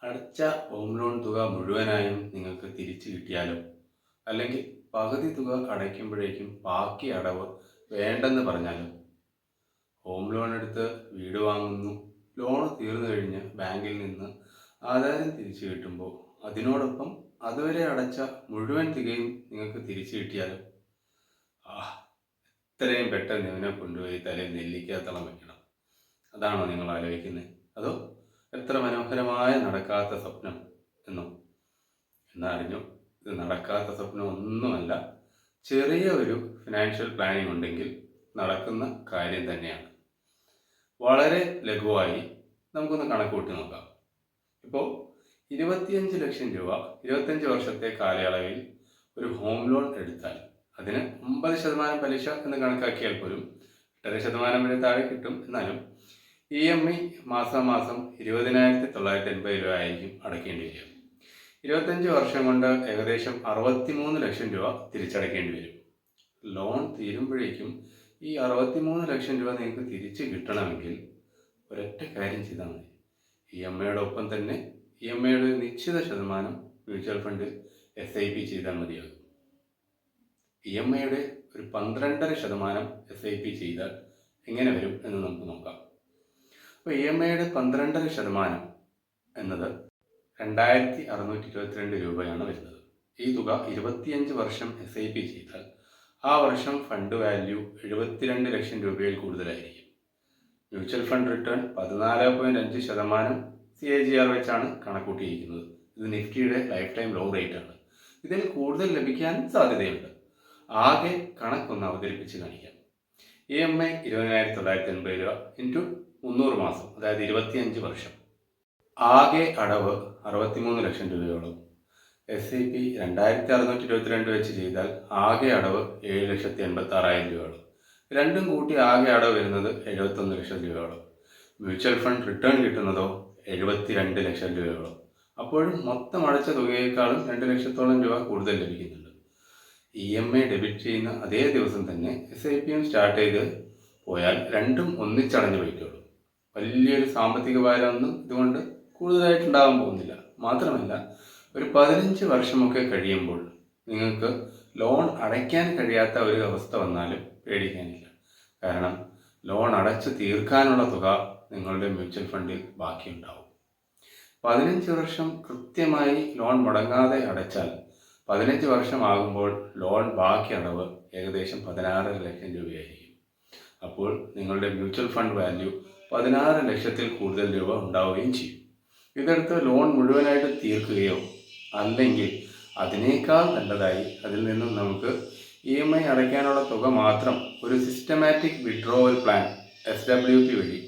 അടച്ച home loan തുക മുഴുവനായും നിങ്ങൾക്ക് തിരിച്ചു കിട്ടിയാലോ, അല്ലെങ്കിൽ പകുതി തുക അടയ്ക്കുമ്പോഴേക്കും ബാക്കി അടവ് വേണ്ടെന്ന് പറഞ്ഞാലോ? ഹോം ലോൺ എടുത്ത് വീട് വാങ്ങുന്നു, ലോൺ തീർന്നു കഴിഞ്ഞ് ബാങ്കിൽ നിന്ന് ആദായം തിരിച്ചു കിട്ടുമ്പോൾ അതിനോടൊപ്പം അതുവരെ അടച്ച മുഴുവൻ തുകയും നിങ്ങൾക്ക് തിരിച്ചു കിട്ടിയാലോ? ആ, ഇത്രയും പെട്ടെന്ന് ഇവനെ കൊണ്ടുപോയി തലയിൽ നെല്ലിക്കാത്തളം വെക്കണം, അതാണോ നിങ്ങൾ ആലോചിക്കുന്നത്? അതോ എത്ര മനോഹരമായ നടക്കാത്ത സ്വപ്നം എന്നോ? എന്നറിഞ്ഞു, ഇത് നടക്കാത്ത സ്വപ്നം ഒന്നുമല്ല, ചെറിയ ഒരു ഫിനാൻഷ്യൽ പ്ലാനിംഗ് ഉണ്ടെങ്കിൽ നടക്കുന്ന കാര്യം തന്നെയാണ്. വളരെ ലഘുവായി നമുക്കൊന്ന് കണക്ക് കൂട്ടി നോക്കാം. ഇപ്പോൾ 25 ലക്ഷം രൂപ 25 വർഷത്തെ കാലയളവിൽ ഒരു ഹോം ലോൺ എടുത്താൽ അതിന് 9% പലിശ എന്ന് കണക്കാക്കിയാൽ പോലും 8.5% വരെ താഴെ കിട്ടും. എന്നാലും EMI മാസം 20,980 രൂപ ആയിരിക്കും അടയ്ക്കേണ്ടി വരിക. 25 വർഷം കൊണ്ട് ഏകദേശം 63 ലക്ഷം രൂപ തിരിച്ചടയ്ക്കേണ്ടി വരും. ലോൺ തീരുമ്പോഴേക്കും ഈ 63 ലക്ഷം രൂപ നിങ്ങൾക്ക് തിരിച്ച് കിട്ടണമെങ്കിൽ ഒരൊറ്റ കാര്യം ചെയ്താൽ മതി. EMIയുടെ ഒപ്പം തന്നെ EMIയുടെ നിശ്ചിത ശതമാനം മ്യൂച്വൽ ഫണ്ടിൽ SIP ചെയ്താൽ മതിയാകും. EMIയുടെ ഒരു 12.5% SIP ചെയ്താൽ എങ്ങനെ വരും എന്ന് നമുക്ക് നോക്കാം. അപ്പോൾ EMIയുടെ 12.5% എന്നത് 2,622 രൂപയാണ് വരുന്നത്. ഈ തുക 25 വർഷം SIP ചെയ്താൽ ആ വർഷം ഫണ്ട് വാല്യൂ 72 ലക്ഷം രൂപയിൽ കൂടുതലായിരിക്കും. മ്യൂച്വൽ ഫണ്ട് റിട്ടേൺ 14.5% CAGR വെച്ചാണ് കണക്കൂട്ടിയിരിക്കുന്നത്. ഇത് നിഫ്റ്റിയുടെ ലൈഫ് ടൈം ലോ റേറ്റ് ആണ്. ഇതിൽ കൂടുതൽ ലഭിക്കാൻ സാധ്യതയുണ്ട്. ആകെ കണക്കൊന്ന് അവതരിപ്പിച്ച് കാണിക്കാം. EMI 20,980 രൂപ ഇൻറ്റു 300 മാസം, അതായത് 25 വർഷം. ആകെ അടവ് 63 ലക്ഷം രൂപയോളം. SIP 2,622 വെച്ച് ചെയ്താൽ ആകെ അടവ് 7,86,000 രൂപയോളം. രണ്ടും കൂട്ടി ആകെ അടവ് വരുന്നത് 71 ലക്ഷം രൂപയോളം. മ്യൂച്വൽ ഫണ്ട് റിട്ടേൺ കിട്ടുന്നതോ 72 ലക്ഷം രൂപയോളം. അപ്പോഴും മൊത്തം അടച്ച തുകയേക്കാളും 2 ലക്ഷത്തോളം രൂപ കൂടുതൽ ലഭിക്കുന്നുണ്ട്. EMI ഡെബിറ്റ് ചെയ്യുന്ന അതേ ദിവസം തന്നെ SIPയും സ്റ്റാർട്ട് ചെയ്ത് പോയാൽ രണ്ടും ഒന്നിച്ചടഞ്ഞു പോയിക്കോളും. വലിയൊരു സാമ്പത്തിക ഭാരമൊന്നും ഇതുകൊണ്ട് കൂടുതലായിട്ടുണ്ടാകാൻ പോകുന്നില്ല. മാത്രമല്ല, ഒരു 15 വർഷമൊക്കെ കഴിയുമ്പോൾ നിങ്ങൾക്ക് ലോൺ അടയ്ക്കാൻ കഴിയാത്ത ഒരു അവസ്ഥ വന്നാലും പേടിക്കാനില്ല. കാരണം ലോൺ അടച്ചു തീർക്കാനുള്ള തുക നിങ്ങളുടെ മ്യൂച്വൽ ഫണ്ടിൽ ബാക്കിയുണ്ടാവും. 15 വർഷം കൃത്യമായി ലോൺ മുടങ്ങാതെ അടച്ചാൽ 15 വർഷമാകുമ്പോൾ ലോൺ ബാക്കി അടവ് ഏകദേശം 16 ലക്ഷം രൂപയായിരിക്കും. അപ്പോൾ നിങ്ങളുടെ മ്യൂച്വൽ ഫണ്ട് വാല്യൂ 16 ലക്ഷത്തിൽ കൂടുതൽ രൂപ ഉണ്ടാവുകയും ചെയ്യും. ഇതെടുത്ത് ലോൺ മുഴുവനായിട്ട് തീർക്കുകയോ അല്ലെങ്കിൽ അതിനേക്കാൾ നല്ലതായി അതിൽ നിന്നും നമുക്ക് EMI അടയ്ക്കാനുള്ള തുക മാത്രം ഒരു സിസ്റ്റമാറ്റിക് വിഡ്രോവൽ പ്ലാൻ SWP വഴി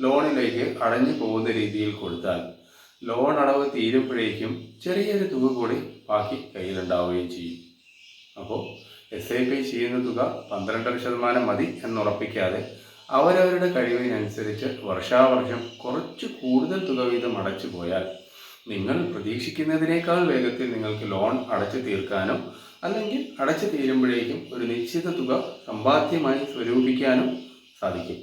ലോണിലേക്ക് അടഞ്ഞു പോകുന്ന രീതിയിൽ കൊടുത്താൽ ലോൺ അടവ് തീരുമ്പോഴേക്കും ചെറിയൊരു തുക കൂടി ബാക്കി കയ്യിലുണ്ടാവുകയും ചെയ്യും. അപ്പോൾ SIP ചെയ്യുന്ന തുക 12% മതി എന്നുറപ്പിക്കാതെ അവരവരുടെ കഴിവിനനുസരിച്ച് വർഷാവർഷം കുറച്ച് കൂടുതൽ തുക വീതം അടച്ചു പോയാൽ നിങ്ങൾ പ്രതീക്ഷിക്കുന്നതിനേക്കാൾ വേഗത്തിൽ നിങ്ങൾക്ക് ലോൺ അടച്ചു തീർക്കാനോ അല്ലെങ്കിൽ അടച്ചു തീരുമ്പോഴേക്കും ഒരു നിശ്ചിത തുക സമ്പാദ്യമായി സ്വരൂപിക്കാനോ സാധിക്കും.